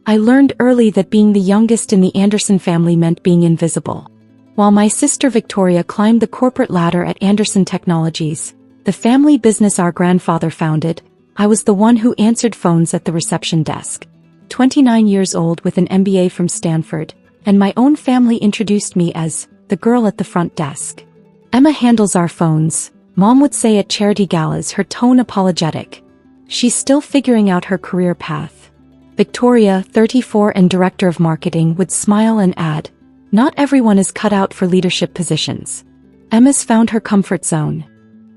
I learned early that being the youngest in the Anderson family meant being invisible. While my sister Victoria climbed the corporate ladder at Anderson Technologies, the family business our grandfather founded, I was the one who answered phones at the reception desk. 29 years old with an MBA from Stanford, and my own family introduced me as the girl at the front desk. Emma handles our phones, Mom would say at charity galas, her tone apologetic. She's still figuring out her career path. Victoria, 34 and director of marketing, would smile and add, not everyone is cut out for leadership positions. Emma's found her comfort zone.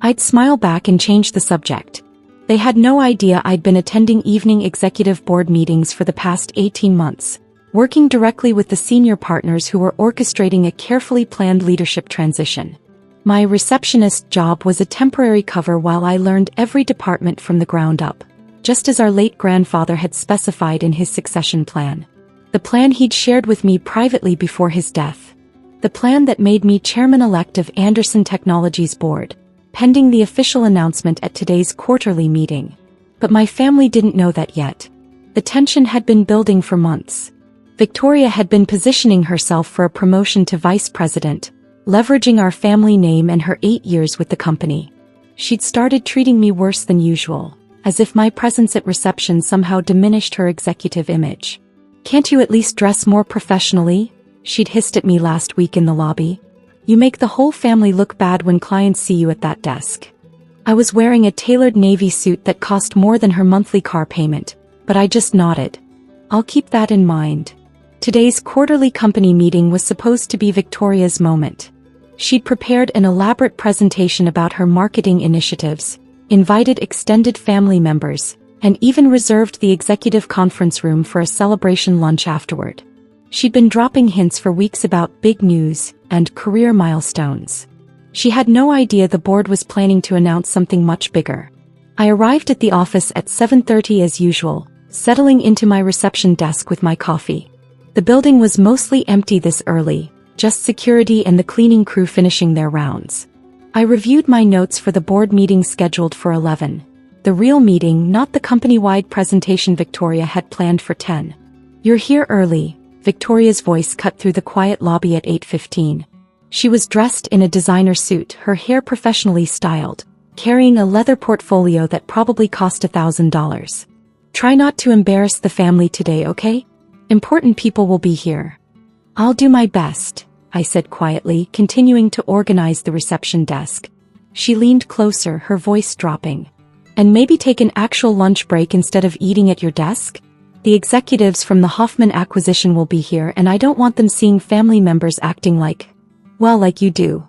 I'd smile back and change the subject. They had no idea I'd been attending evening executive board meetings for the past 18 months, working directly with the senior partners who were orchestrating a carefully planned leadership transition. My receptionist job was a temporary cover while I learned every department from the ground up, just as our late grandfather had specified in his succession plan. The plan he'd shared with me privately before his death. The plan that made me chairman-elect of Anderson Technologies board, pending the official announcement at today's quarterly meeting. But my family didn't know that yet. The tension had been building for months. Victoria had been positioning herself for a promotion to vice president, leveraging our family name and her 8 years with the company. She'd started treating me worse than usual, as if my presence at reception somehow diminished her executive image. Can't you at least dress more professionally? She'd hissed at me last week in the lobby. You make the whole family look bad when clients see you at that desk. I was wearing a tailored navy suit that cost more than her monthly car payment, but I just nodded. I'll keep that in mind. Today's quarterly company meeting was supposed to be Victoria's moment. She'd prepared an elaborate presentation about her marketing initiatives, invited extended family members, and even reserved the executive conference room for a celebration lunch afterward. She'd been dropping hints for weeks about big news and career milestones. She had no idea the board was planning to announce something much bigger. I arrived at the office at 7:30 as usual, settling into my reception desk with my coffee. The building was mostly empty this early, just security and the cleaning crew finishing their rounds. I reviewed my notes for the board meeting scheduled for 11. The real meeting, not the company-wide presentation Victoria had planned for 10. You're here early, Victoria's voice cut through the quiet lobby at 8:15. She was dressed in a designer suit, her hair professionally styled, carrying a leather portfolio that probably cost $1,000. Try not to embarrass the family today, okay? Important people will be here. I'll do my best, I said quietly, continuing to organize the reception desk. She leaned closer, her voice dropping. And maybe take an actual lunch break instead of eating at your desk? The executives from the Hoffman acquisition will be here and I don't want them seeing family members acting like you do.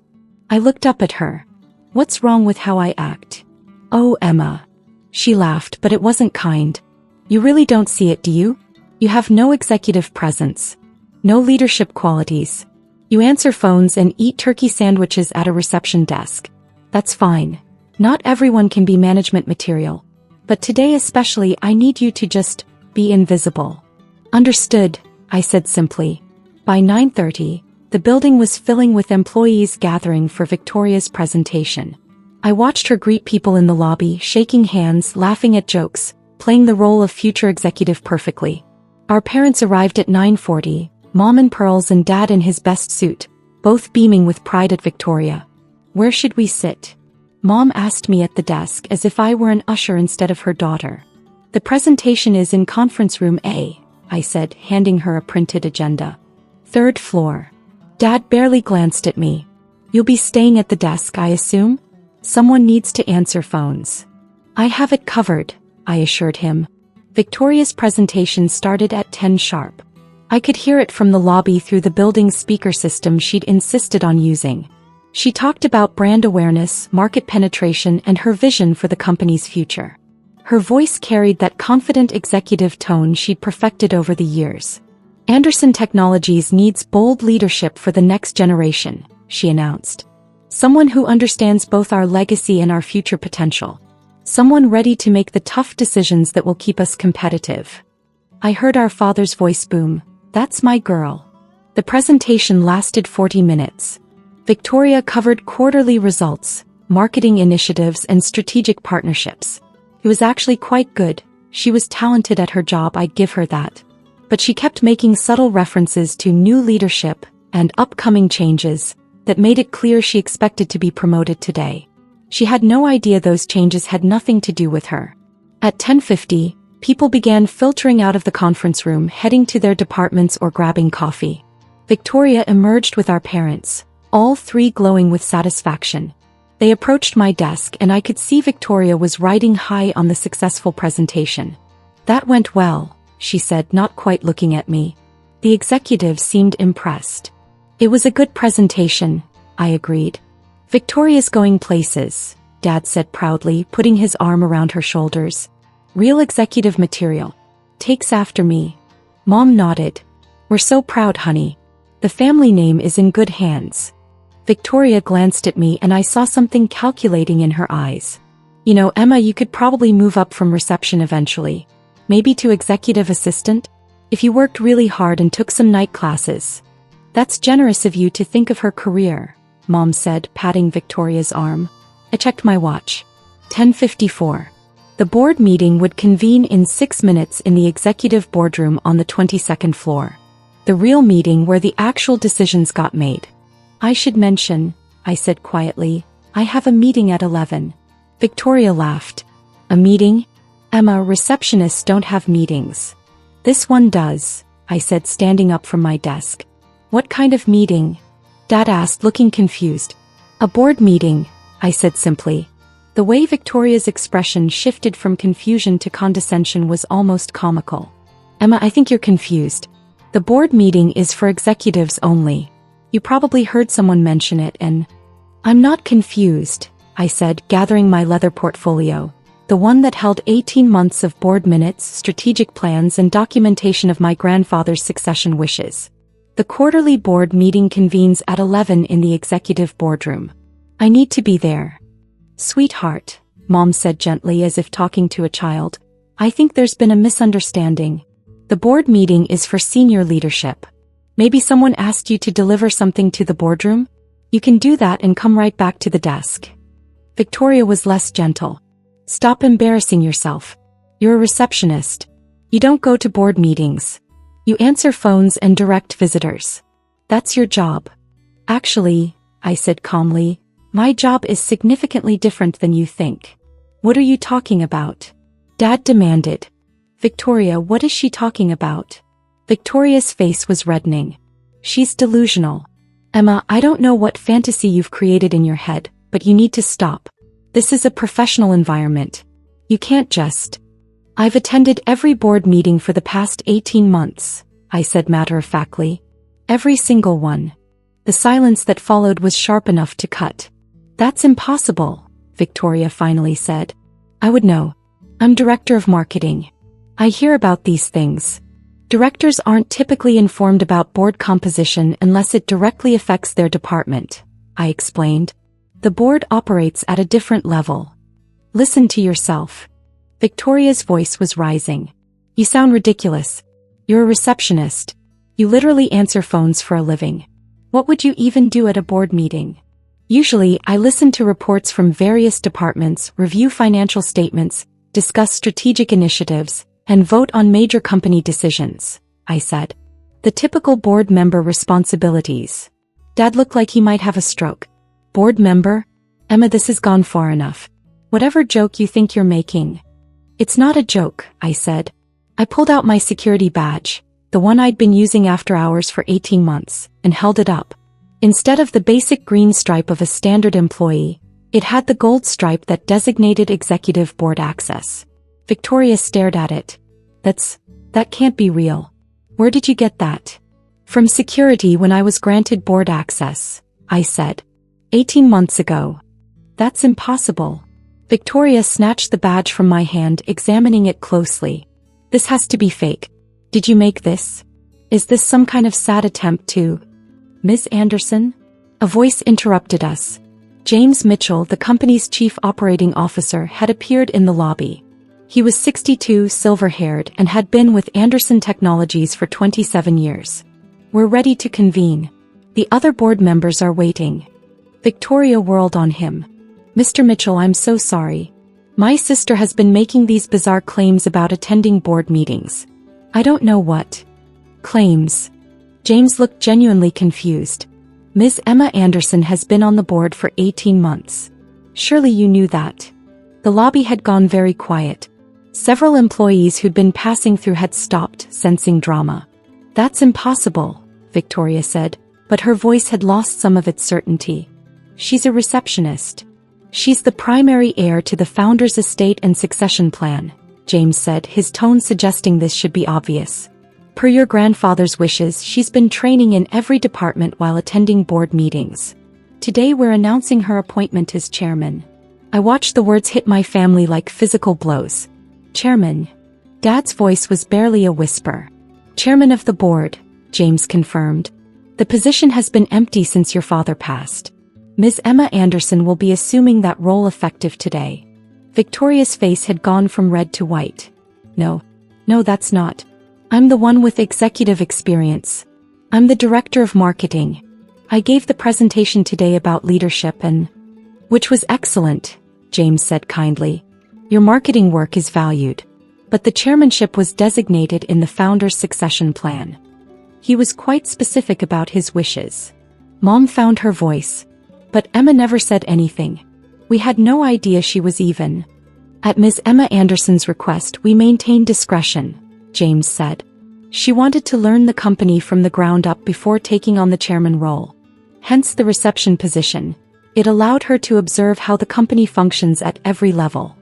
I looked up at her. What's wrong with how I act? Oh, Emma. She laughed, but it wasn't kind. You really don't see it, do you? You have no executive presence. No leadership qualities. You answer phones and eat turkey sandwiches at a reception desk. That's fine. Not everyone can be management material. But today especially I need you to just be invisible. Understood, I said simply. By 9:30, the building was filling with employees gathering for Victoria's presentation. I watched her greet people in the lobby, shaking hands, laughing at jokes, playing the role of future executive perfectly. Our parents arrived at 9:40, Mom in pearls and Dad in his best suit, both beaming with pride at Victoria. Where should we sit? Mom asked me at the desk as if I were an usher instead of her daughter. The presentation is in conference room A, I said, handing her a printed agenda. 3rd floor. Dad barely glanced at me. You'll be staying at the desk, I assume? Someone needs to answer phones. I have it covered, I assured him. Victoria's presentation started at 10 sharp. I could hear it from the lobby through the building's speaker system she'd insisted on using. She talked about brand awareness, market penetration, and her vision for the company's future. Her voice carried that confident executive tone she'd perfected over the years. Anderson Technologies needs bold leadership for the next generation, she announced. Someone who understands both our legacy and our future potential. Someone ready to make the tough decisions that will keep us competitive. I heard our father's voice boom. That's my girl. The presentation lasted 40 minutes. Victoria covered quarterly results, marketing initiatives, and strategic partnerships. It was actually quite good. She was talented at her job, I'd give her that. but she kept making subtle references to new leadership and upcoming changes that made it clear she expected to be promoted today. She had no idea those changes had nothing to do with her. At 10:50, people began filtering out of the conference room, heading to their departments or grabbing coffee. Victoria emerged with our parents, all three glowing with satisfaction. They approached my desk and I could see Victoria was riding high on the successful presentation. "That went well," she said, not quite looking at me. The executive seemed impressed. "It was a good presentation," I agreed. "Victoria's going places," Dad said proudly, putting his arm around her shoulders. "Real executive material. Takes after me." Mom nodded. "We're so proud, honey. The family name is in good hands." Victoria glanced at me and I saw something calculating in her eyes. "You know, Emma, you could probably move up from reception eventually. Maybe to executive assistant? If you worked really hard and took some night classes." "That's generous of you to think of her career," Mom said, patting Victoria's arm. I checked my watch. 10:54. The board meeting would convene in 6 minutes in the executive boardroom on the 22nd floor. The real meeting where the actual decisions got made. "I should mention," I said quietly, "I have a meeting at 11. Victoria laughed. "A meeting? Emma, receptionists don't have meetings." "This one does," I said, standing up from my desk. "What kind of meeting?" Dad asked, looking confused. "A board meeting," I said simply. The way Victoria's expression shifted from confusion to condescension was almost comical. "Emma, I think you're confused. The board meeting is for executives only. You probably heard someone mention it and—" "I'm not confused," I said, gathering my leather portfolio, the one that held 18 months of board minutes, strategic plans, and documentation of my grandfather's succession wishes. "The quarterly board meeting convenes at 11 in the executive boardroom. I need to be there." "Sweetheart," Mom said gently as if talking to a child, "I think there's been a misunderstanding. The board meeting is for senior leadership. Maybe someone asked you to deliver something to the boardroom? You can do that and come right back to the desk." Victoria was less gentle. "Stop embarrassing yourself. You're a receptionist. You don't go to board meetings. You answer phones and direct visitors. That's your job." "Actually," I said calmly, "my job is significantly different than you think." "What are you talking about?" Dad demanded. "Victoria, what is she talking about?" Victoria's face was reddening. "She's delusional. Emma, I don't know what fantasy you've created in your head, but you need to stop. This is a professional environment. You can't just—" "I've attended every board meeting for the past 18 months, I said matter-of-factly. "Every single one." The silence that followed was sharp enough to cut. "That's impossible," Victoria finally said. "I would know. I'm director of marketing. I hear about these things. Directors aren't typically informed about board composition unless it directly affects their department," I explained. "The board operates at a different level. Listen to yourself." Victoria's voice was rising. "You sound ridiculous. You're a receptionist. You literally answer phones for a living. What would you even do at a board meeting?" "Usually, I listen to reports from various departments, review financial statements, discuss strategic initiatives, and vote on major company decisions," I said. "The typical board member responsibilities." Dad looked like he might have a stroke. "Board member? Emma, this has gone far enough. Whatever joke you think you're making." "It's not a joke," I said. I pulled out my security badge, the one I'd been using after hours for 18 months, and held it up. Instead of the basic green stripe of a standard employee, it had the gold stripe that designated executive board access. Victoria stared at it. That can't be real. Where did you get that?" "From security when I was granted board access," I said. 18 months ago." "That's impossible." Victoria snatched the badge from my hand, examining it closely. "This has to be fake. Did you make this? Is this some kind of sad attempt to—" "Ms. Anderson?" A voice interrupted us. James Mitchell, the company's chief operating officer, had appeared in the lobby. He was 62, silver-haired, and had been with Anderson Technologies for 27 years. "We're ready to convene. The other board members are waiting." Victoria whirled on him. "Mr. Mitchell, I'm so sorry. My sister has been making these bizarre claims about attending board meetings. I don't know what Claims. James looked genuinely confused. Ms. Emma Anderson has been on the board for 18 months. Surely you knew that. The lobby had gone very quiet. Several employees who'd been passing through had stopped, sensing drama. That's impossible, Victoria said, but her voice had lost some of its certainty. She's a receptionist. She's the primary heir to the founder's estate and succession plan, James said, his tone suggesting this should be obvious. Per your grandfather's wishes, she's been training in every department while attending board meetings. Today we're announcing her appointment as chairman. I watched the words hit my family like physical blows. Chairman. Dad's voice was barely a whisper. Chairman of the board, James confirmed. The position has been empty since your father passed. Ms. Emma Anderson will be assuming that role effective today. Victoria's face had gone from red to white. No, that's not. I'm the one with executive experience. I'm the director of marketing. I gave the presentation today about leadership which was excellent, James said kindly. Your marketing work is valued. But the chairmanship was designated in the founder's succession plan. He was quite specific about his wishes. Mom found her voice. But Emma never said anything. We had no idea she was even. At Ms. Emma Anderson's request, we maintained discretion, James said. She wanted to learn the company from the ground up before taking on the chairman role. Hence the reception position. It allowed her to observe how the company functions at every level.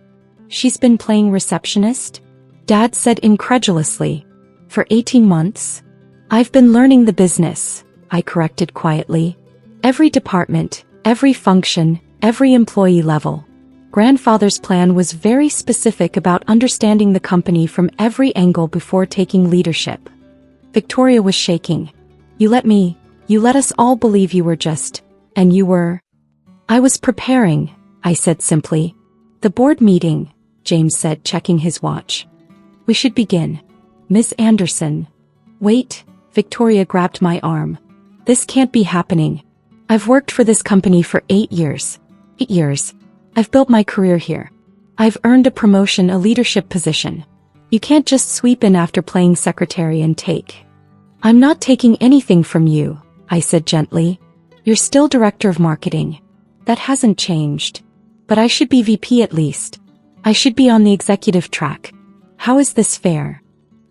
She's been playing receptionist? Dad said incredulously. For 18 months? I've been learning the business, I corrected quietly. Every department, every function, every employee level. Grandfather's plan was very specific about understanding the company from every angle before taking leadership. Victoria was shaking. You let us all believe you were just, and you were. I was preparing, I said simply. The board meeting, James said, checking his watch. We should begin. Miss Anderson. Wait, Victoria grabbed my arm. This can't be happening. I've worked for this company for 8 years. 8 years. I've built my career here. I've earned a promotion, a leadership position. You can't just sweep in after playing secretary and take. I'm not taking anything from you, I said gently. You're still director of marketing. That hasn't changed. But I should be VP at least. I should be on the executive track. How is this fair?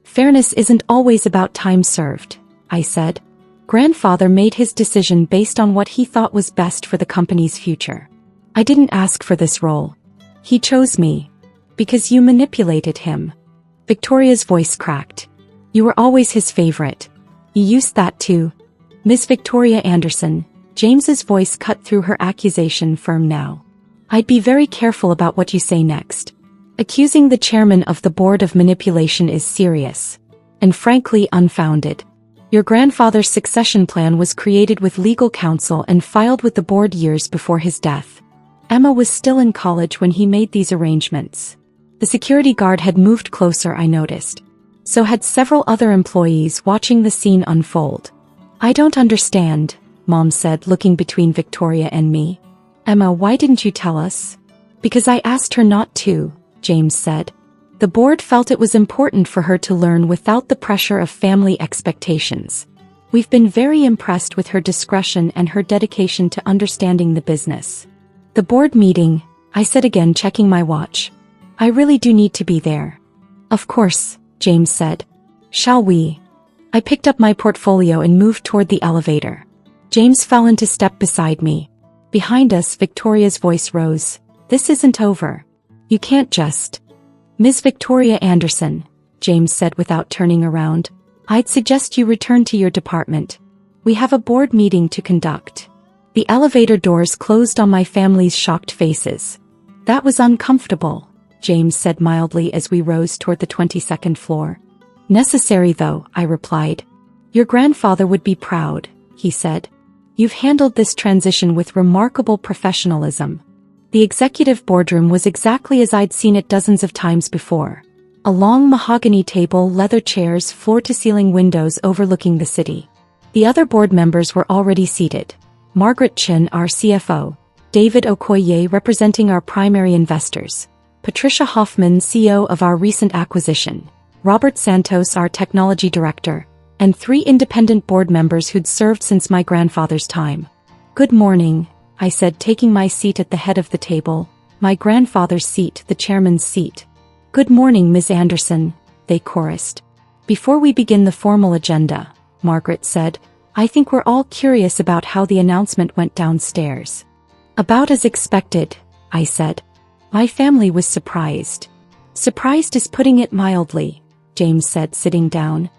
Fairness isn't always about time served, I said. Grandfather made his decision based on what he thought was best for the company's future. I didn't ask for this role. He chose me. Because you manipulated him. Victoria's voice cracked. You were always his favorite. You used that too. Miss Victoria Anderson, James's voice cut through her accusation, firm now. I'd be very careful about what you say next. Accusing the chairman of the board of manipulation is serious. And frankly unfounded. Your grandfather's succession plan was created with legal counsel and filed with the board years before his death. Emma was still in college when he made these arrangements. The security guard had moved closer, I noticed. So had several other employees watching the scene unfold. I don't understand, Mom said, looking between Victoria and me. Emma, why didn't you tell us? Because I asked her not to, James said. The board felt it was important for her to learn without the pressure of family expectations. We've been very impressed with her discretion and her dedication to understanding the business. The board meeting, I said again, checking my watch. I really do need to be there. Of course, James said. Shall we? I picked up my portfolio and moved toward the elevator. James fell into step beside me. Behind us, Victoria's voice rose. This isn't over. You can't just. Ms. Victoria Anderson, James said without turning around. I'd suggest you return to your department. We have a board meeting to conduct. The elevator doors closed on my family's shocked faces. That was uncomfortable, James said mildly as we rose toward the 22nd floor. Necessary though, I replied. Your grandfather would be proud, he said. You've handled this transition with remarkable professionalism. The executive boardroom was exactly as I'd seen it dozens of times before. A long mahogany table, leather chairs, floor-to-ceiling windows overlooking the city. The other board members were already seated. Margaret Chin, our CFO, David Okoye representing our primary investors, Patricia Hoffman, CEO of our recent acquisition, Robert Santos, our technology director, and 3 independent board members who'd served since my grandfather's time. "Good morning," I said, taking my seat at the head of the table, my grandfather's seat, the chairman's seat. "Good morning, Ms. Anderson," they chorused. "Before we begin the formal agenda," Margaret said, "I think we're all curious about how the announcement went downstairs." "About as expected," I said. "My family was surprised." "Surprised is putting it mildly," James said, sitting down.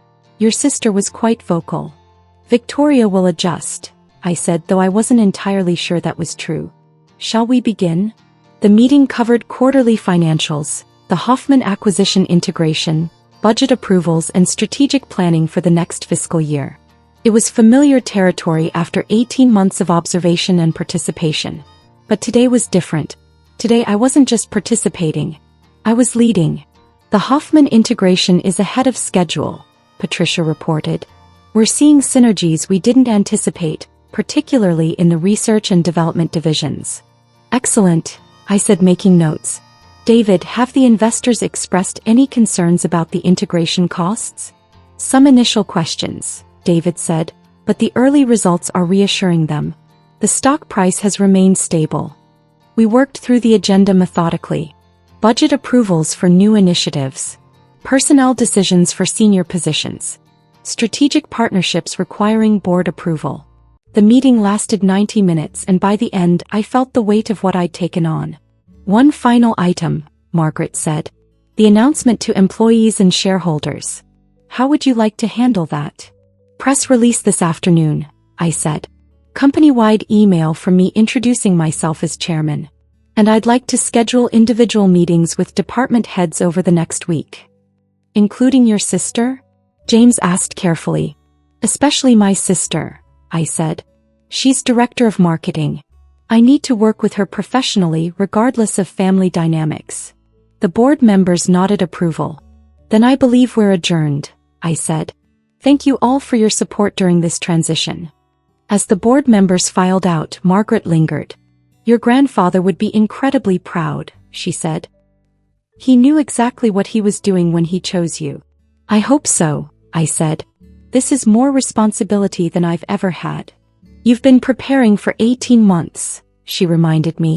"Your sister was quite vocal." "Victoria will adjust," I said, though I wasn't entirely sure that was true. "Shall we begin?" The meeting covered quarterly financials, the Hoffman acquisition integration, budget approvals, and strategic planning for the next fiscal year. It was familiar territory after 18 months of observation and participation. But today was different. Today I wasn't just participating. I was leading. "The Hoffman integration is ahead of schedule," Patricia reported. "We're seeing synergies we didn't anticipate, particularly in the research and development divisions." "Excellent," I said, making notes. "David, have the investors expressed any concerns about the integration costs?" "Some initial questions," David said, "but the early results are reassuring them. The stock price has remained stable." We worked through the agenda methodically. Budget approvals for new initiatives. Personnel decisions for senior positions. Strategic partnerships requiring board approval. The meeting lasted 90 minutes, and by the end I felt the weight of what I'd taken on. "One final item," Margaret said. "The announcement to employees and shareholders. How would you like to handle that?" "Press release this afternoon," I said. "Company-wide email from me introducing myself as chairman. And I'd like to schedule individual meetings with department heads over the next week." "Including your sister?" James asked carefully. "Especially my sister," I said. "She's director of marketing. I need to work with her professionally regardless of family dynamics." The board members nodded approval. "Then I believe we're adjourned," I said. "Thank you all for your support during this transition." As the board members filed out, Margaret lingered. "Your grandfather would be incredibly proud," she said. "He knew exactly what he was doing when he chose you." "I hope so," I said. "This is more responsibility than I've ever had." "You've been preparing for 18 months, she reminded me.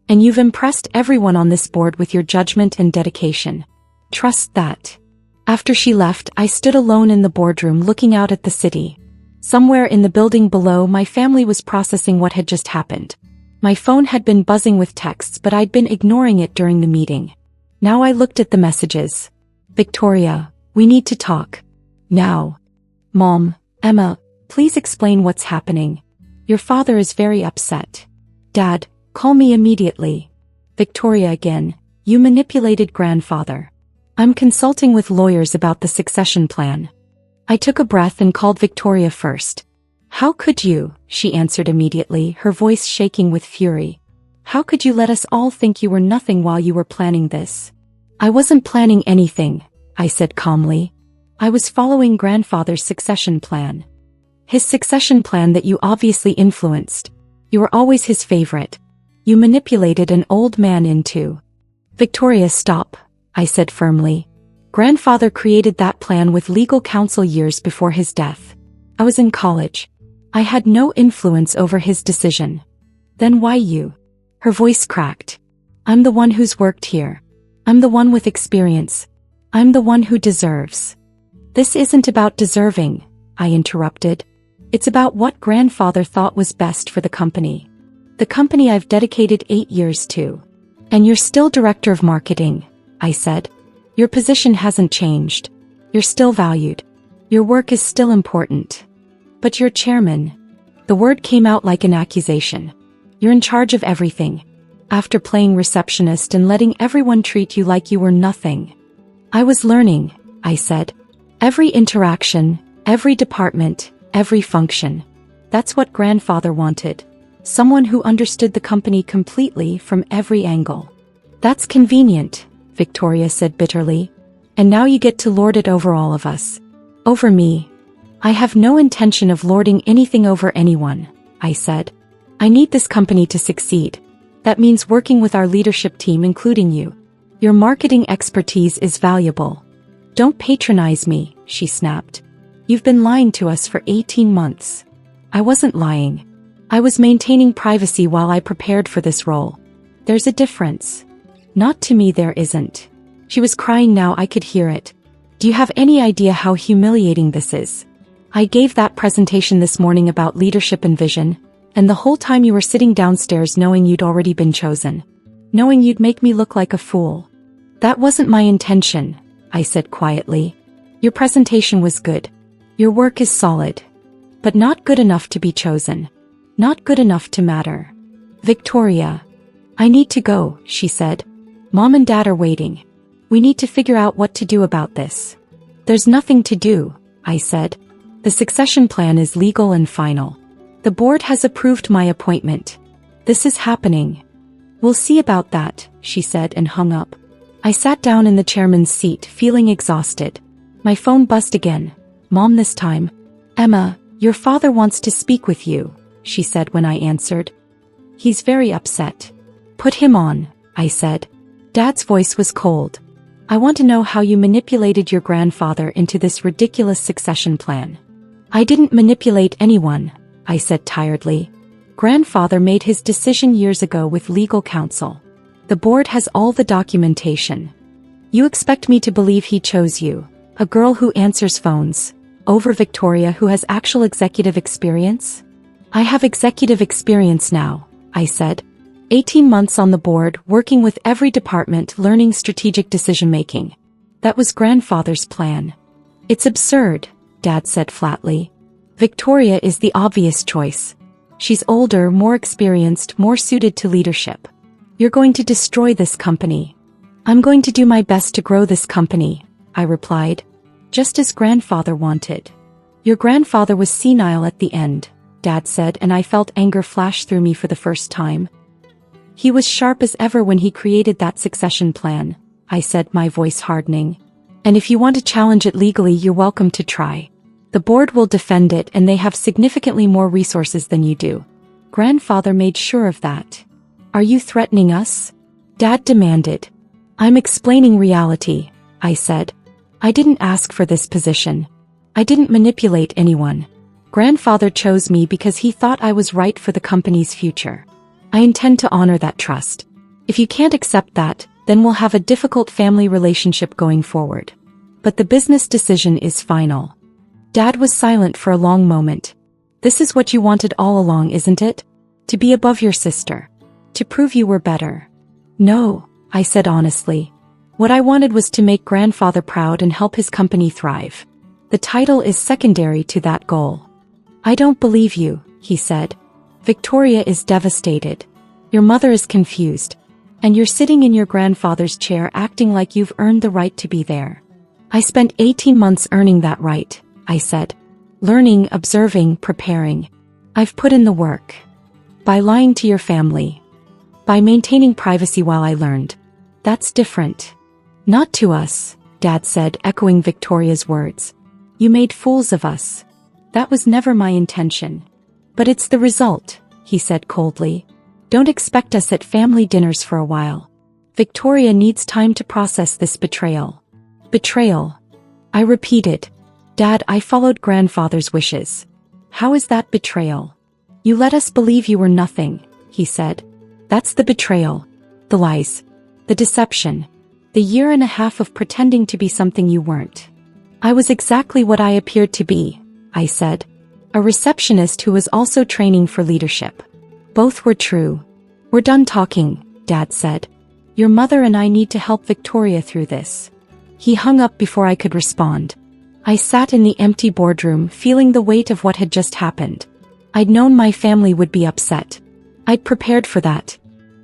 "And you've impressed everyone on this board with your judgment and dedication. Trust that." After she left, I stood alone in the boardroom looking out at the city. Somewhere in the building below, my family was processing what had just happened. My phone had been buzzing with texts, but I'd been ignoring it during the meeting. Now I looked at the messages. "Victoria, we need to talk. Now." "Mom, Emma, please explain what's happening. Your father is very upset." "Dad, call me immediately." "Victoria again, you manipulated grandfather." "I'm consulting with lawyers about the succession plan." I took a breath and called Victoria first. "How could you?" she answered immediately, her voice shaking with fury. "How could you let us all think you were nothing while you were planning this?" "I wasn't planning anything," I said calmly. "I was following grandfather's succession plan. His succession plan that you obviously influenced. You were always his favorite. You manipulated an old man into—" "Victoria, stop," I said firmly. "Grandfather created that plan with legal counsel years before his death. I was in college. I had no influence over his decision." "Then why you?" Her voice cracked. "I'm the one who's worked here. I'm the one with experience. I'm the one who deserves." "This isn't about deserving," I interrupted. "It's about what grandfather thought was best for the company. The company I've dedicated 8 years to." "And you're still director of marketing," I said. "Your position hasn't changed. You're still valued. Your work is still important. But you're chairman." The word came out like an accusation. "You're in charge of everything. After playing receptionist and letting everyone treat you like you were nothing." "I was learning," I said. "Every interaction, every department, every function. That's what grandfather wanted. Someone who understood the company completely from every angle." "That's convenient," Victoria said bitterly. "And now you get to lord it over all of us." "Over me?" "I have no intention of lording anything over anyone," I said. "I need this company to succeed. That means working with our leadership team, including you. Your marketing expertise is valuable." "Don't patronize me," she snapped. You've been lying to us for 18 months. I wasn't lying. I was maintaining privacy while I prepared for this role. There's a difference. Not to me, there isn't. She was crying now, I could hear it. Do you have any idea how humiliating this is? I gave that presentation this morning about leadership and vision, and the whole time you were sitting downstairs knowing you'd already been chosen. Knowing you'd make me look like a fool. That wasn't my intention, I said quietly. Your presentation was good. Your work is solid. But not good enough to be chosen. Not good enough to matter. Victoria. I need to go, she said. Mom and Dad are waiting. We need to figure out what to do about this. There's nothing to do, I said. The succession plan is legal and final. The board has approved my appointment. This is happening. We'll see about that, she said and hung up. I sat down in the chairman's seat, feeling exhausted. My phone buzzed again. Mom this time. Emma, your father wants to speak with you, she said when I answered. He's very upset. Put him on, I said. Dad's voice was cold. I want to know how you manipulated your grandfather into this ridiculous succession plan. I didn't manipulate anyone, I said tiredly. Grandfather made his decision years ago with legal counsel. The board has all the documentation. You expect me to believe he chose you, a girl who answers phones, over Victoria who has actual executive experience? I have executive experience now, I said. 18 months on the board, working with every department, learning strategic decision-making. That was grandfather's plan. It's absurd, Dad said flatly. Victoria is the obvious choice. She's older, more experienced, more suited to leadership. You're going to destroy this company. I'm going to do my best to grow this company, I replied. Just as grandfather wanted. Your grandfather was senile at the end, Dad said, and I felt anger flash through me for the first time. He was sharp as ever when he created that succession plan, I said, my voice hardening. And if you want to challenge it legally, you're welcome to try. The board will defend it, and they have significantly more resources than you do. Grandfather made sure of that. Are you threatening us? Dad demanded. I'm explaining reality, I said. I didn't ask for this position. I didn't manipulate anyone. Grandfather chose me because he thought I was right for the company's future. I intend to honor that trust. If you can't accept that, then we'll have a difficult family relationship going forward. But the business decision is final. Dad was silent for a long moment. This is what you wanted all along, isn't it? To be above your sister. To prove you were better. No, I said honestly. What I wanted was to make grandfather proud and help his company thrive. The title is secondary to that goal. I don't believe you, he said. Victoria is devastated. Your mother is confused. And you're sitting in your grandfather's chair acting like you've earned the right to be there. I spent 18 months earning that right, I said. Learning, observing, preparing. I've put in the work. By lying to your family. By maintaining privacy while I learned. That's different. Not to us, Dad said, echoing Victoria's words. You made fools of us. That was never my intention. But it's the result, he said coldly. Don't expect us at family dinners for a while. Victoria needs time to process this betrayal. Betrayal. I repeated. Dad, I followed grandfather's wishes. How is that betrayal? You let us believe you were nothing, he said. That's the betrayal. The lies. The deception. The year and a half of pretending to be something you weren't. I was exactly what I appeared to be, I said. A receptionist who was also training for leadership. Both were true. We're done talking, Dad said. Your mother and I need to help Victoria through this. He hung up before I could respond. I sat in the empty boardroom, feeling the weight of what had just happened. I'd known my family would be upset. I'd prepared for that.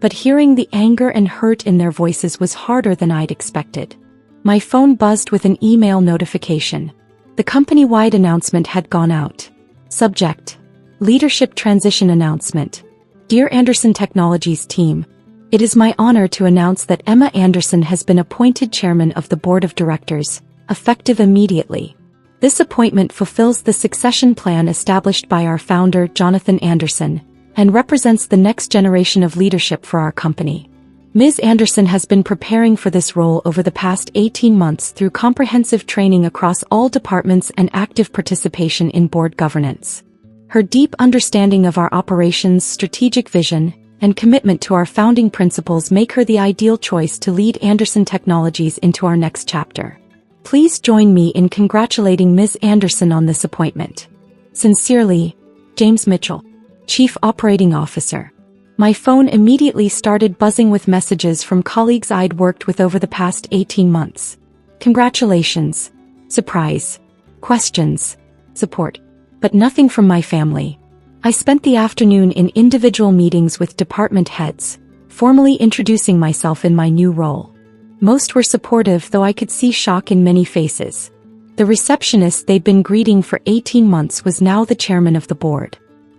But hearing the anger and hurt in their voices was harder than I'd expected. My phone buzzed with an email notification. The company-wide announcement had gone out. Subject: Leadership Transition Announcement. Dear Anderson Technologies team, it is my honor to announce that Emma Anderson has been appointed chairman of the board of directors, effective immediately. This appointment fulfills the succession plan established by our founder, Jonathan Anderson, and represents the next generation of leadership for our company. Ms. Anderson has been preparing for this role over the past 18 months through comprehensive training across all departments and active participation in board governance. Her deep understanding of our operations, strategic vision, and commitment to our founding principles make her the ideal choice to lead Anderson Technologies into our next chapter. Please join me in congratulating Ms. Anderson on this appointment. Sincerely, James Mitchell, Chief Operating Officer. My phone immediately started buzzing with messages from colleagues I'd worked with over the past 18 months. Congratulations. Surprise. Questions. Support. But nothing from my family. I spent the afternoon in individual meetings with department heads, formally introducing myself in my new role. Most were supportive, though I could see shock in many faces. The receptionist they'd been greeting for 18 months was now the chairman of the board.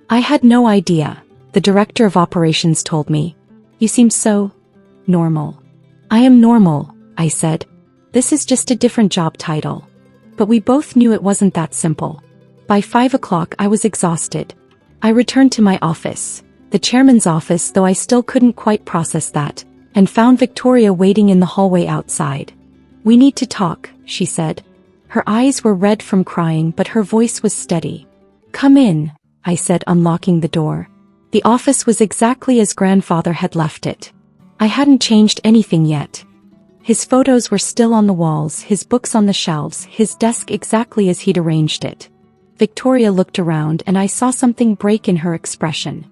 I had no idea. The director of operations told me. You seem so normal. I am normal, I said. This is just a different job title. But we both knew it wasn't that simple. By 5 o'clock I was exhausted. I returned to my office, the chairman's office, though I still couldn't quite process that, and found Victoria waiting in the hallway outside. We need to talk, she said. Her eyes were red from crying, but her voice was steady. Come in, I said, unlocking the door. The office was exactly as grandfather had left it. I hadn't changed anything yet. His photos were still on the walls, his books on the shelves, his desk exactly as he'd arranged it. Victoria looked around and I saw something break in her expression.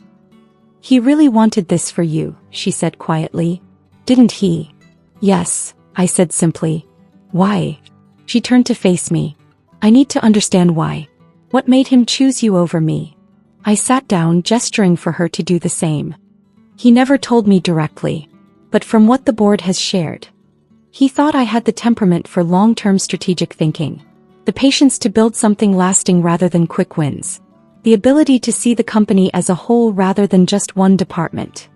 He really wanted this for you, she said quietly. Didn't he? Yes, I said simply. Why? She turned to face me. I need to understand why. What made him choose you over me? I sat down, gesturing for her to do the same. He never told me directly, but from what the board has shared, he thought I had the temperament for long-term strategic thinking, the patience to build something lasting rather than quick wins, the ability to see the company as a whole rather than just one department.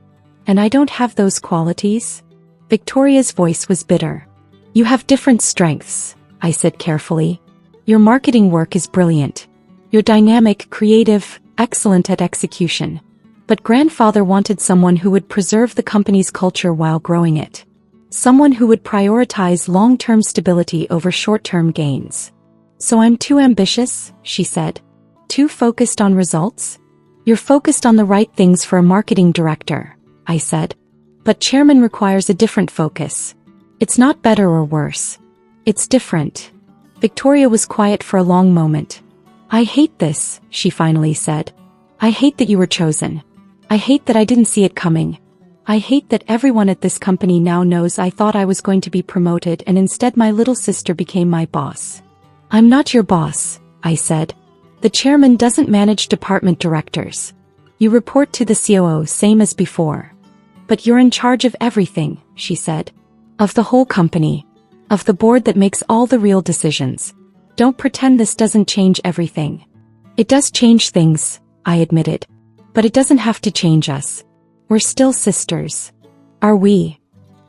And I don't have those qualities? Victoria's voice was bitter. You have different strengths, I said carefully. Your marketing work is brilliant. You're dynamic, creative, excellent at execution. But grandfather wanted someone who would preserve the company's culture while growing it. Someone who would prioritize long-term stability over short-term gains. So I'm too ambitious, she said. Too focused on results? You're focused on the right things for a marketing director, I said. But chairman requires a different focus. It's not better or worse. It's different. Victoria was quiet for a long moment. I hate this, she finally said. I hate that you were chosen. I hate that I didn't see it coming. I hate that everyone at this company now knows I thought I was going to be promoted and instead my little sister became my boss. I'm not your boss, I said. The chairman doesn't manage department directors. You report to the COO, same as before. But you're in charge of everything, she said. Of the whole company. Of the board that makes all the real decisions. Don't pretend this doesn't change everything. It does change things, I admitted. But it doesn't have to change us. We're still sisters. Are we?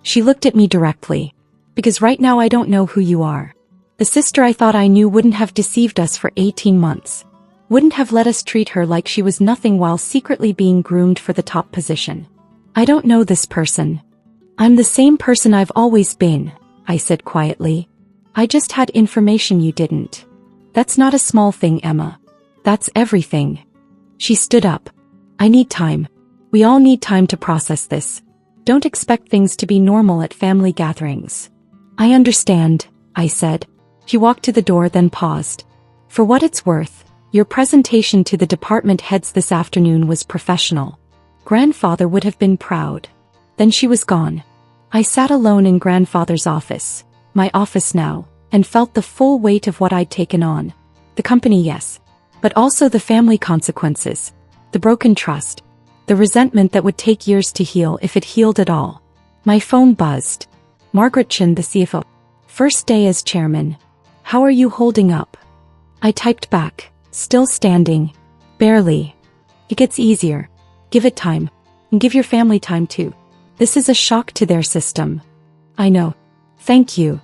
She looked at me directly. Because right now I don't know who you are. The sister I thought I knew wouldn't have deceived us for 18 months. Wouldn't have let us treat her like she was nothing while secretly being groomed for the top position. I don't know this person. I'm the same person I've always been, I said quietly. I just had information you didn't. That's not a small thing, Emma. That's everything. She stood up. I need time. We all need time to process this. Don't expect things to be normal at family gatherings. I understand, I said. She walked to the door, then paused. For what it's worth, your presentation to the department heads this afternoon was professional. Grandfather would have been proud. Then she was gone. I sat alone in grandfather's office, my office now, and felt the full weight of what I'd taken on. The company, yes. But also the family consequences. The broken trust. The resentment that would take years to heal if it healed at all. My phone buzzed. Margaret Chin, the CFO. First day as chairman. How are you holding up? I typed back. Still standing. Barely. It gets easier. Give it time. And give your family time too. This is a shock to their system. I know. Thank you.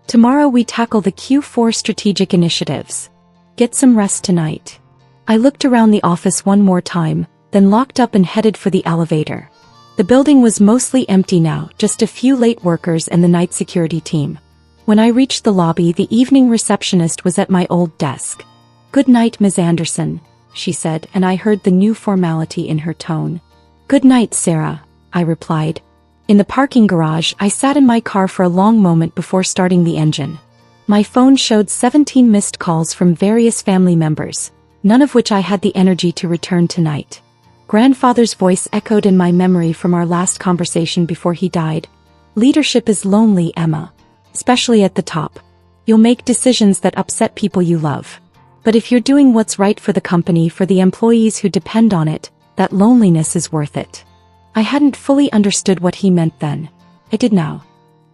Tomorrow we tackle the Q4 strategic initiatives. Get some rest tonight. I looked around the office one more time, then locked up and headed for the elevator. The building was mostly empty now, just a few late workers and the night security team. When I reached the lobby, the evening receptionist was at my old desk. "Good night, Ms. Anderson," she said, and I heard the new formality in her tone. "Good night, Sarah," I replied. In the parking garage, I sat in my car for a long moment before starting the engine. My phone showed 17 missed calls from various family members, none of which I had the energy to return tonight. Grandfather's voice echoed in my memory from our last conversation before he died. "Leadership is lonely, Emma. Especially at the top. You'll make decisions that upset people you love. But if you're doing what's right for the company, for the employees who depend on it, that loneliness is worth it." I hadn't fully understood what he meant then. I did now.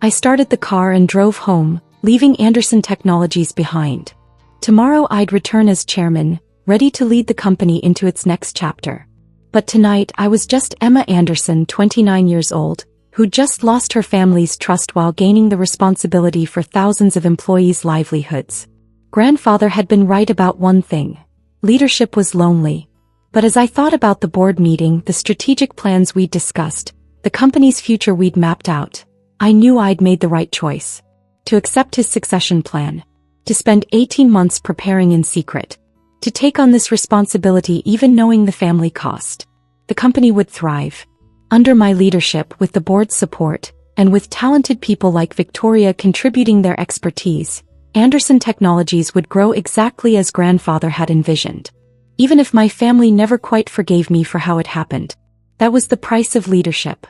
I started the car and drove home, leaving Anderson Technologies behind. Tomorrow I'd return as chairman, ready to lead the company into its next chapter. But tonight I was just Emma Anderson, 29 years old, who just lost her family's trust while gaining the responsibility for thousands of employees' livelihoods. Grandfather had been right about one thing. Leadership was lonely. But as I thought about the board meeting, the strategic plans we'd discussed, the company's future we'd mapped out, I knew I'd made the right choice. To accept his succession plan. To spend 18 months preparing in secret. To take on this responsibility even knowing the family cost. The company would thrive. Under my leadership, with the board's support, and with talented people like Victoria contributing their expertise, Anderson Technologies would grow exactly as grandfather had envisioned. Even if my family never quite forgave me for how it happened. That was the price of leadership.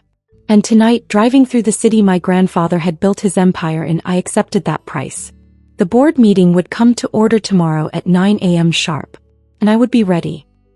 And tonight, driving through the city my grandfather had built his empire in, I accepted that price. The board meeting would come to order tomorrow at 9 a.m. sharp. And I would be ready.